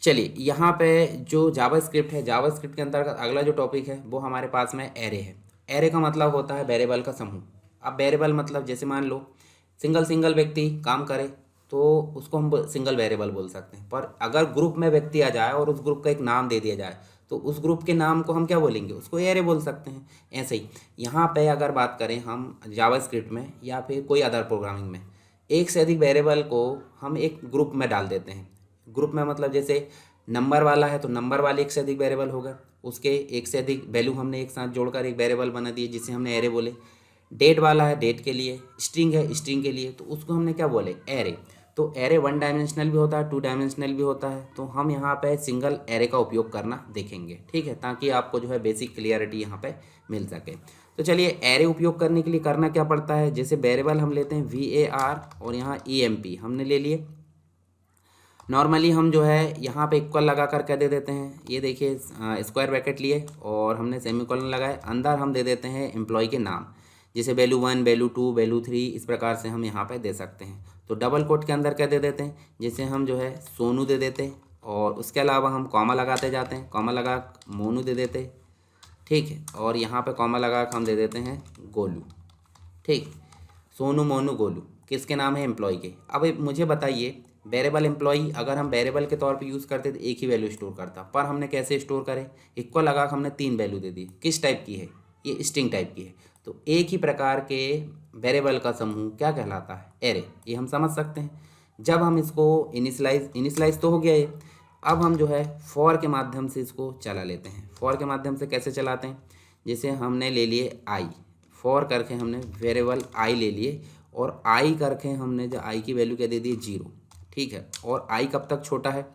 चलिए यहाँ पे जो जावास्क्रिप्ट है, जावास्क्रिप्ट के अंतर्गत अगला जो टॉपिक है वो हमारे पास में एरे है। एरे का मतलब होता है वेरिएबल का समूह। अब वेरिएबल मतलब जैसे मान लो सिंगल सिंगल व्यक्ति काम करे तो उसको हम सिंगल वेरिएबल बोल सकते हैं, पर अगर ग्रुप में व्यक्ति आ जाए और उस ग्रुप का एक नाम दे दिया जाए तो उस ग्रुप के नाम को हम क्या बोलेंगे, उसको एरे बोल सकते हैं। ऐसे ही यहाँ पे अगर बात करें हम जावास्क्रिप्ट में या फिर कोई अदर प्रोग्रामिंग में, एक से अधिक वेरिएबल को हम एक ग्रुप में डाल देते हैं। ग्रुप में मतलब जैसे नंबर वाला है तो नंबर वाले एक से अधिक वेरिएबल हो गए, उसके एक से अधिक वैल्यू हमने एक साथ जोड़कर एक वेरिएबल बना दिए जिसे हमने एरे बोले। डेट वाला है डेट के लिए, स्ट्रिंग है स्ट्रिंग के लिए, तो उसको हमने क्या बोले, एरे। तो एरे वन डायमेंशनल भी होता है, टू डायमेंशनल भी होता है, तो हम यहाँ पे सिंगल एरे का उपयोग करना देखेंगे, ठीक है, ताकि आपको जो है बेसिक क्लियरिटी यहाँ पे मिल सके। तो चलिए एरे उपयोग करने के लिए करना क्या पड़ता है, जैसे वेरिएबल हम लेते हैं VAR और यहाँ EMP हमने ले लिए। नॉर्मली हम जो है यहाँ पे इक्वल लगा कर क्या दे देते हैं, ये देखिए स्क्वायर ब्रैकेट लिए और हमने सेमीकोलन लगाए, अंदर हम दे देते हैं एम्प्लॉय के नाम, जैसे वैल्यू 1 वैल्यू 2 वैल्यू 3, इस प्रकार से हम यहाँ पे दे सकते हैं। तो डबल कोट के अंदर क्या दे देते हैं, जैसे हम जो है सोनू दे देते हैं और उसके अलावा हम कॉमा लगाते जाते हैं, कॉमा लगा मोनू दे देते, ठीक है, और यहाँ पे कॉमा लगा कर हम दे देते हैं गोलू, ठीक। सोनू मोनू गोलू किसके नाम है, एम्प्लॉय के। अब मुझे बताइए वेरिएबल एम्प्लॉय अगर हम वेरिएबल के तौर पे यूज़ करते तो एक ही वैल्यू स्टोर करता, पर हमने कैसे स्टोर करे, इक्वल लगा हमने 3 वैल्यू दे दी। किस टाइप की है, ये स्ट्रिंग टाइप की है। तो एक ही प्रकार के वेरिएबल का समूह क्या कहलाता है, एरे। ये हम समझ सकते हैं। जब हम इसको इनिशलाइज तो हो गया ये, अब हम जो है फॉर के माध्यम से इसको चला लेते हैं। फॉर के माध्यम से कैसे चलाते हैं, जैसे हमने ले लिए आई, फॉर करके हमने वेरिएबल आई ले लिए और आई करके हमने जो आई की वैल्यू क्या दे दी, 0, ठीक है। और आई कब तक छोटा है,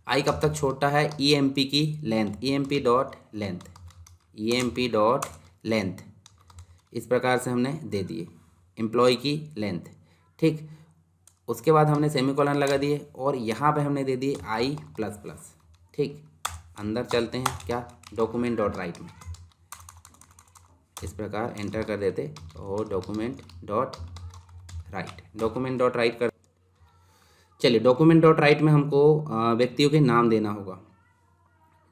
आई कब तक छोटा है, EMP की length, EMP dot length, EMP dot length, इस प्रकार से हमने दे दिए एम्प्लॉय की लेंथ, ठीक। उसके बाद हमने सेमीकोलन लगा दिए और यहाँ पे हमने दे दिए आई प्लस प्लस, ठीक। अंदर चलते हैं क्या, डॉक्यूमेंट डॉट राइट में, इस प्रकार एंटर कर देते और document dot right, document dot right कर। चलिए डॉक्यूमेंट डॉट राइट में हमको व्यक्तियों के नाम देना होगा।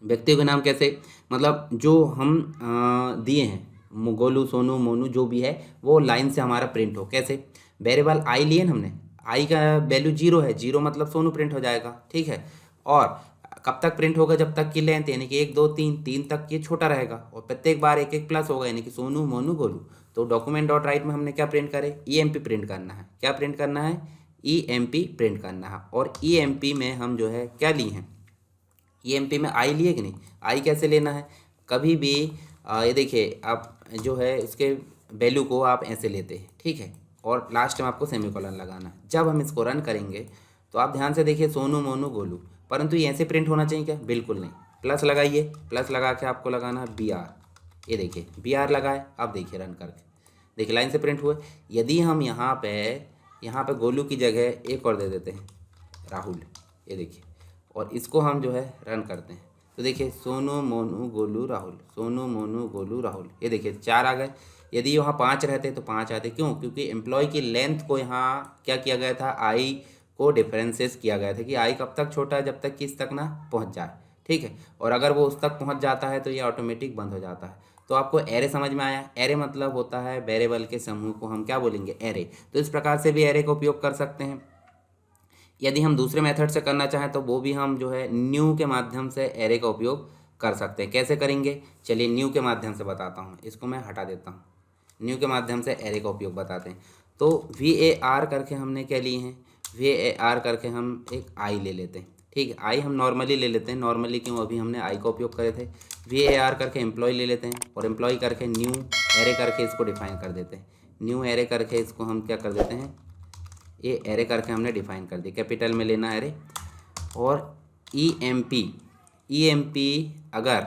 व्यक्तियों के नाम कैसे, मतलब जो हम दिए हैं गोलू सोनू मोनू जो भी है वो लाइन से हमारा प्रिंट हो। कैसे, वेरिएबल आई लिए ना हमने, आई का वैल्यू 0 है, 0 मतलब सोनू प्रिंट हो जाएगा, ठीक है। और कब तक प्रिंट होगा, जब तक की लेंथ यानी कि 1 2 3 3 तक ये छोटा रहेगा और प्रत्येक बार एक एक प्लस होगा यानी कि सोनू मोनू गोलू। तो डॉक्यूमेंट डॉट राइट में हमने क्या प्रिंट करे, EMP प्रिंट करना है। क्या प्रिंट करना है, EMP प्रिंट करना है। और EMP में हम जो है क्या लिए हैं, EMP में आई लिए कि नहीं, आई कैसे लेना है, कभी भी ये देखिए आप जो है इसके वैल्यू को आप ऐसे लेते हैं, ठीक है, और लास्ट में आपको सेमीकोलन लगाना है। जब हम इसको रन करेंगे तो आप ध्यान से देखिए सोनू मोनू गोलू, परंतु ये ऐसे प्रिंट होना चाहिए क्या, बिल्कुल नहीं। प्लस लगाइए, प्लस लगा के आपको लगाना है BR, ये देखिए BR लगाए, अब देखिए रन करके देखिए लाइन से प्रिंट हुए। यदि हम यहाँ पे गोलू की जगह एक और दे देते हैं राहुल, ये देखिए, और इसको हम जो है रन करते हैं तो देखिए सोनू मोनू गोलू राहुल, सोनू मोनू गोलू राहुल, ये देखिए 4 आ गए। यदि वहाँ 5 रहते तो 5 आते, क्यों, क्योंकि एम्प्लॉय की लेंथ को यहाँ क्या किया गया था, आई को डिफरेंसेस किया गया था कि आई कब तक छोटा है, जब तक कि इस तक ना पहुँच जाए, ठीक है। और अगर वो उस तक पहुँच जाता है तो ये ऑटोमेटिक बंद हो जाता है। तो आपको एरे समझ में आया, एरे मतलब होता है वेरिएबल के समूह को हम क्या बोलेंगे, एरे। तो इस प्रकार से भी एरे का उपयोग कर सकते हैं। यदि हम दूसरे मेथड से करना चाहें तो वो भी हम जो है न्यू के माध्यम से एरे का उपयोग कर सकते हैं। कैसे करेंगे, चलिए न्यू के माध्यम से बताता हूँ, इसको मैं हटा देता हूँ। न्यू के माध्यम से एरे का उपयोग बताते हैं। तो VAR करके हमने क्या लिए हैं, VAR करके हम एक आई ले लेते हैं, ठीक है। आई हम नॉर्मली ले लेते हैं, नॉर्मली क्यों, अभी हमने आई का उपयोग करे थे। VAR करके एम्प्लॉय ले लेते हैं और एम्प्लॉय करके न्यू एरे करके इसको डिफाइन कर देते हैं। न्यू एरे करके इसको हम क्या कर देते हैं, ये एरे करके हमने डिफाइन कर दी, कैपिटल में लेना एरे। और EMP अगर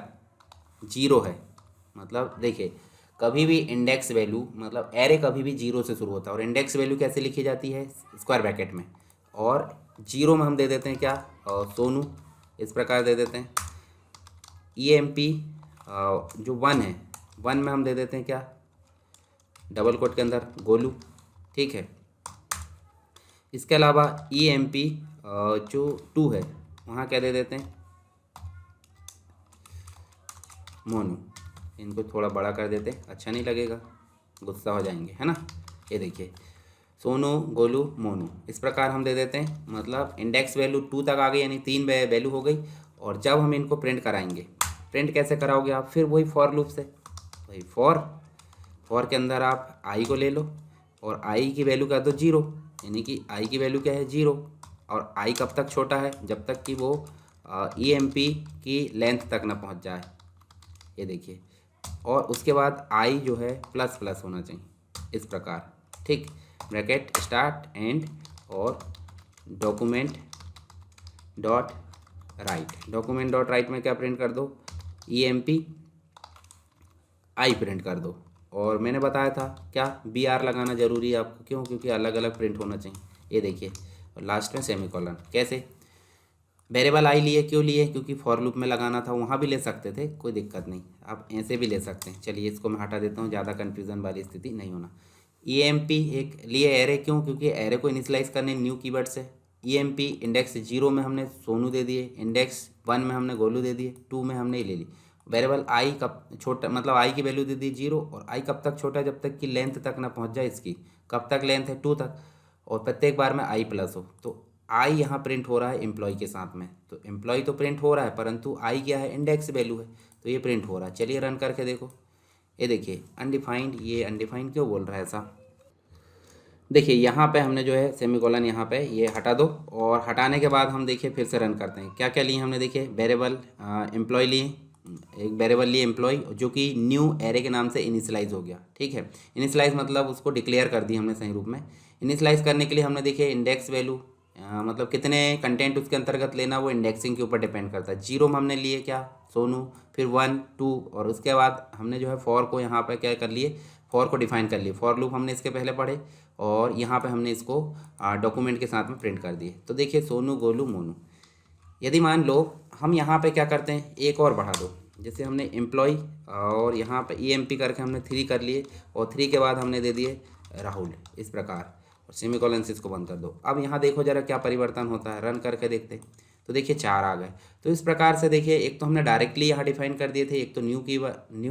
0 है, मतलब देखिए कभी भी इंडेक्स वैल्यू, मतलब एरे कभी भी 0 से शुरू होता है और इंडेक्स वैल्यू कैसे लिखी जाती है, स्क्वायर ब्रैकेट में, और 0 में हम दे देते हैं क्या, सोनू, इस प्रकार दे देते हैं। EMP जो 1 है, 1 में हम दे देते हैं क्या, डबल कोट के अंदर गोलू, ठीक है। इसके अलावा EMP जो 2 है वहाँ क्या दे देते हैं, मोनू। इनको थोड़ा बड़ा कर देते, अच्छा नहीं लगेगा, गुस्सा हो जाएंगे, है ना। ये देखिए सोनू, गोलू, मोनू, इस प्रकार हम दे देते हैं। मतलब इंडेक्स वैल्यू 2 तक आ गई, यानी 3 वैल्यू हो गई। और जब हम इनको प्रिंट कराएंगे, प्रिंट कैसे कराओगे आप, फिर वही फॉर लूप से, वही फॉर के अंदर आप आई को ले लो और आई की वैल्यू कर दो 0, यानी कि आई की वैल्यू क्या है 0। और आई कब तक छोटा है, जब तक कि वो EMP की लेंथ तक ना पहुंच जाए, ये देखिए। और उसके बाद आई जो है प्लस प्लस होना चाहिए, इस प्रकार, ठीक। ब्रैकेट स्टार्ट एंड और डॉक्यूमेंट डॉट राइट में क्या प्रिंट कर दो, EMP आई प्रिंट कर दो। और मैंने बताया था क्या, BR लगाना जरूरी है आपको, क्यों, क्योंकि अलग अलग प्रिंट होना चाहिए। ये देखिए, और लास्ट में सेमीकोलन। कैसे, वेरिएबल आई लिए, क्यों लिए, क्योंकि फॉर लूप में लगाना था, वहाँ भी ले सकते थे, कोई दिक्कत नहीं, आप ऐसे भी ले सकते हैं। चलिए इसको मैं हटा देता हूँ, ज़्यादा कन्फ्यूज़न वाली स्थिति नहीं होना। EMP एक लिए एरे, क्यों, क्योंकि एरे को इनिशलाइज करने न्यू कीवर्ड से। EMP इंडेक्स 0 में हमने सोनू दे दिए, इंडेक्स 1 में हमने गोलू दे दिए, 2 में हमने ले ली। वेरिएबल आई कब छोटा, मतलब आई की वैल्यू दे दी 0, और आई कब तक छोटा, जब तक कि लेंथ तक ना पहुंच जाए इसकी। कब तक लेंथ है, 2 तक, और प्रत्येक बार में आई प्लस हो। तो आई यहाँ प्रिंट हो रहा है एम्प्लॉय के साथ में, तो एम्प्लॉय तो प्रिंट हो रहा है, परंतु आई क्या है, इंडेक्स वैल्यू है, तो ये प्रिंट हो रहा है। चलिए रन करके देखो, ये देखिए अनडिफाइंड, ये अनडिफाइंड क्यों बोल रहा है ऐसा। देखिए यहाँ पे हमने जो है सेमीकोलन यहाँ पे ये हटा दो, और हटाने के बाद हम देखिए फिर से रन करते हैं। क्या क्या लिए हमने, देखिए वेरिएबल एम्प्लॉय लिए, एक वेरिएबल लिए एम्प्लॉय, जो कि न्यू एरे के नाम से इनिशियलाइज हो गया, ठीक है। इनिशियलाइज मतलब उसको डिक्लेयर कर दी हमने सही रूप में। इनिशियलाइज करने के लिए हमने देखिए इंडेक्स वैल्यू, मतलब कितने कंटेंट उसके अंतर्गत लेना, वो इंडेक्सिंग के ऊपर डिपेंड करता है। 0 में हमने लिए क्या, सोनू, फिर 1 2, और उसके बाद हमने जो है फॉर को यहाँ पर क्या कर लिए, फॉर को डिफाइन कर लिए। फॉर लूप हमने इसके पहले पढ़े, और यहाँ पे हमने इसको डॉक्यूमेंट के साथ में प्रिंट कर दिए। तो देखिए सोनू, गोलू, मोनू। यदि मान लो हम यहाँ पे क्या करते हैं, एक और बढ़ा दो, जैसे हमने एम्प्लॉय और यहाँ पे EMP करके हमने 3 कर लिए, और 3 के बाद हमने दे दिए राहुल, इस प्रकार, और सेमीकोलन से इसको बंद कर दो। अब यहाँ देखो जरा क्या परिवर्तन होता है, रन करके देखते हैं। तो देखिए 4 आ गए। तो इस प्रकार से देखिए, एक तो हमने डायरेक्टली यहाँ डिफाइन कर दिए थे, एक तो न्यू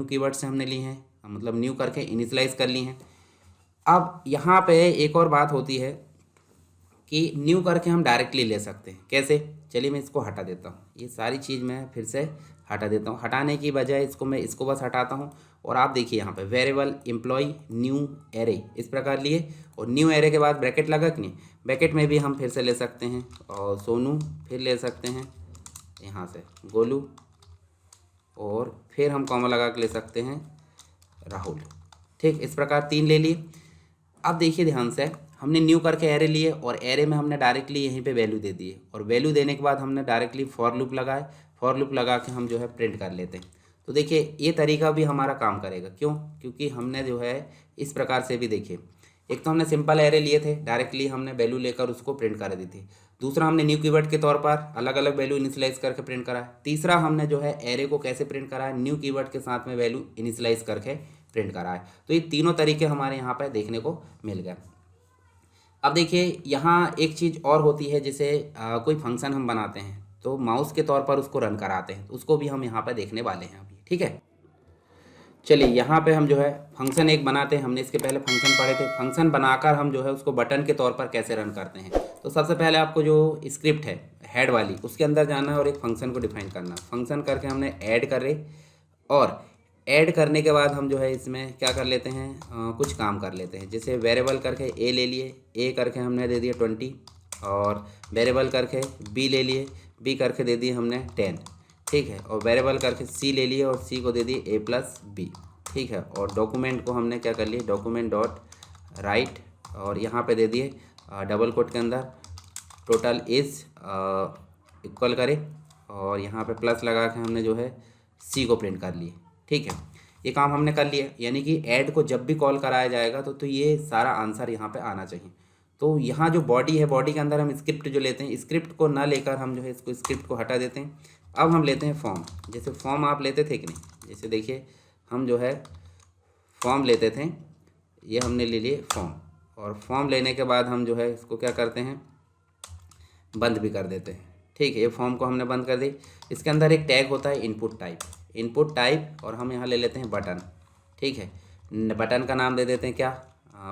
कीवर्ड से हमने ली हैं, मतलब न्यू करके इनिशलाइज कर ली हैं। अब यहाँ पे एक और बात होती है कि न्यू करके हम डायरेक्टली ले सकते हैं, कैसे। चलिए मैं इसको हटा देता हूँ, ये सारी चीज़ मैं फिर से हटा देता हूँ। हटाने की बजाय इसको मैं इसको बस हटाता हूँ, और आप देखिए यहाँ पे वेरिएबल एम्प्लॉय न्यू एरे, इस प्रकार लिए, और न्यू एरे के बाद ब्रैकेट लगा कि नहीं, ब्रैकेट में भी हम फिर से ले सकते हैं, और सोनू फिर ले सकते हैं यहाँ से, गोलू, और फिर हम कॉमा लगा के ले सकते हैं राहुल, ठीक। इस प्रकार 3 ले लिए। अब देखिए ध्यान से, हमने न्यू करके एरे लिए, और एरे में हमने डायरेक्टली यहीं पे वैल्यू दे दी है, और वैल्यू देने के बाद हमने डायरेक्टली फॉर लूप लगाए, फॉर लूप लगा के हम जो है प्रिंट कर लेते हैं। तो देखिए ये तरीका भी हमारा काम करेगा, क्यों, क्योंकि हमने जो है इस प्रकार से भी, देखिए एक तो हमने सिंपल एरे लिए थे, डायरेक्टली हमने वैल्यू लेकर उसको प्रिंट कर दी थी। दूसरा हमने न्यू कीवर्ड के तौर पर अलग अलग वैल्यू इनिशियलाइज करके प्रिंट करा है। तीसरा हमने जो है एरे को कैसे प्रिंट करा है, न्यू कीवर्ड के साथ में वैल्यू इनिशियलाइज करके प्रिंट करा है। तो ये तीनों तरीके हमारे यहाँ पर देखने को मिल गए। अब देखिए यहाँ एक चीज़ और होती है, जैसे कोई फंक्शन हम बनाते हैं, तो माउस के तौर पर उसको रन कराते हैं, तो उसको भी हम यहाँ पर देखने वाले हैं अभी, ठीक है। चलिए यहाँ पे हम जो है फंक्शन एक बनाते हैं, हमने इसके पहले फंक्शन पढ़े थे। फंक्शन बनाकर हम जो है उसको बटन के तौर पर कैसे रन करते हैं। तो सबसे पहले आपको जो स्क्रिप्ट है हेड वाली, उसके अंदर जाना है और एक फंक्शन को डिफाइन करना। फंक्शन करके हमने ऐड करे, और ऐड करने के बाद हम जो है इसमें क्या कर लेते हैं, कुछ काम कर लेते हैं। जैसे वेरिएबल करके ए ले लिए, ए करके हमने दे दिया 20, और वेरिएबल करके बी ले लिए, बी करके दे दिए हमने 10, ठीक है। और वेरिएबल करके सी ले लिए, और सी को दे दिए A+B, ठीक है। और डॉक्यूमेंट को हमने क्या कर लिए, डॉक्यूमेंट डॉट राइट, और यहाँ पे दे दिए डबल कोट के अंदर टोटल इज़ इक्वल करे, और यहाँ पे प्लस लगा के हमने जो है सी को प्रिंट कर लिए, ठीक है। ये काम हमने कर लिया, यानी कि ऐड को जब भी कॉल कराया जाएगा तो ये सारा आंसर यहाँ पे आना चाहिए। तो यहाँ जो बॉडी है, बॉडी के अंदर हम स्क्रिप्ट जो लेते हैं, स्क्रिप्ट को ना लेकर हम जो है इसको स्क्रिप्ट को हटा देते हैं। अब हम लेते हैं फॉर्म, जैसे फॉर्म आप लेते थे कि नहीं, जैसे देखिए हम जो है फॉर्म लेते थे, ये हमने ले लिए फॉर्म, और फॉर्म लेने के बाद हम जो है इसको क्या करते हैं, बंद भी कर देते हैं, ठीक है, ये फॉर्म को हमने बंद कर दी। इसके अंदर एक टैग होता है इनपुट टाइप, और हम यहाँ ले लेते हैं बटन। ठीक है, बटन का नाम दे देते हैं क्या,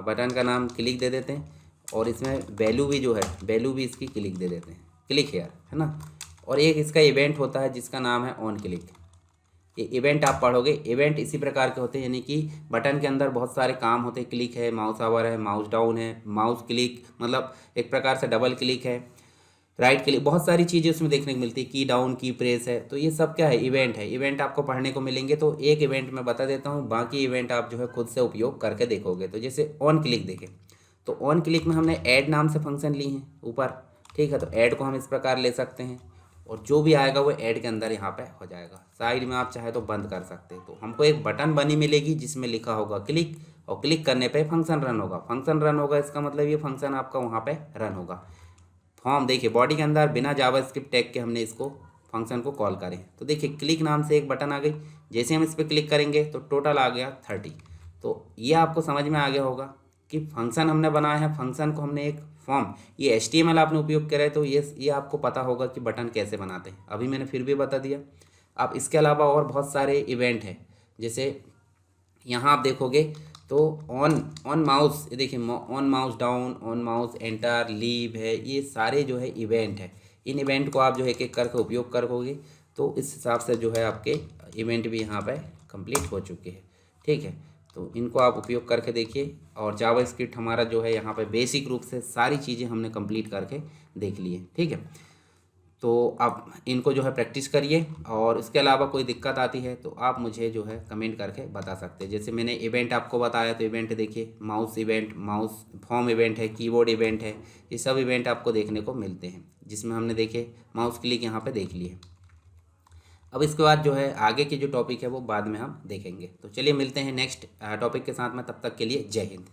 बटन का नाम क्लिक दे देते हैं, और इसमें वैल्यू भी जो है, वैल्यू भी इसकी क्लिक दे देते हैं, क्लिक हेयर, है ना। और एक इसका इवेंट होता है जिसका नाम है ऑन क्लिक। ये इवेंट आप पढ़ोगे, इवेंट इसी प्रकार के होते हैं, यानी कि बटन के अंदर बहुत सारे काम होते हैं। क्लिक है, माउस अवर है, माउस डाउन है, माउस क्लिक, मतलब एक प्रकार से डबल क्लिक है, राइट क्लिक, बहुत सारी चीज़ें उसमें देखने को मिलती है, की डाउन, की प्रेस है। तो ये सब क्या है, इवेंट है। इवेंट आपको पढ़ने को मिलेंगे, तो एक इवेंट मैं बता देता हूँ, बाकी इवेंट आप जो है खुद से उपयोग करके देखोगे। तो जैसे ऑन क्लिक देखें, तो ऑन क्लिक में हमने ऐड नाम से फंक्शन ली हैं ऊपर। ठीक है, तो ऐड को हम इस प्रकार ले सकते हैं, और जो भी आएगा वो ऐड के अंदर यहाँ पे हो जाएगा। साइड में आप चाहे तो बंद कर सकते हैं। तो हमको एक बटन बनी मिलेगी जिसमें लिखा होगा क्लिक, और क्लिक करने पे फंक्शन रन होगा। फंक्शन रन होगा इसका मतलब ये फंक्शन आपका वहाँ पे रन होगा। फॉर्म देखिए, बॉडी के अंदर बिना जावास्क्रिप्ट टैग के हमने इसको फंक्शन को कॉल करें। तो देखिए क्लिक नाम से एक बटन आ गई, जैसे हम इस पर क्लिक करेंगे तो टोटल आ गया 30। तो ये आपको समझ में आ गया होगा कि फंक्शन हमने बनाया है, फंक्शन को हमने एक फॉर्म, ये HTML आपने उपयोग करा है, तो ये आपको पता होगा कि बटन कैसे बनाते हैं। अभी मैंने फिर भी बता दिया। अब इसके अलावा और बहुत सारे इवेंट हैं, जैसे यहाँ आप देखोगे तो ऑन माउस, ये देखिए on mouse down, on mouse enter, leave है, ये सारे जो है इवेंट है। इन इवेंट को आप जो है एक एक करके उपयोग करोगे, तो इस हिसाब से जो है आपके इवेंट भी यहाँ पे कंप्लीट हो चुके हैं। ठीक है, तो इनको आप उपयोग करके देखिए। और जावास्क्रिप्ट हमारा जो है यहाँ पे बेसिक रूप से सारी चीज़ें हमने कंप्लीट करके देख ली है। ठीक है, तो आप इनको जो है प्रैक्टिस करिए, और इसके अलावा कोई दिक्कत आती है तो आप मुझे जो है कमेंट करके बता सकते हैं। जैसे मैंने इवेंट आपको बताया, तो इवेंट देखिए, mouse event, mouse form event है, कीबोर्ड इवेंट है, ये सब इवेंट आपको देखने को मिलते हैं, जिसमें हमने देखे माउस क्लिक यहाँ पे देख लिए। अब इसके बाद जो है आगे की जो टॉपिक है वो बाद में हम देखेंगे। तो चलिए मिलते हैं नेक्स्ट टॉपिक के साथ में, तब तक के लिए जय हिंद।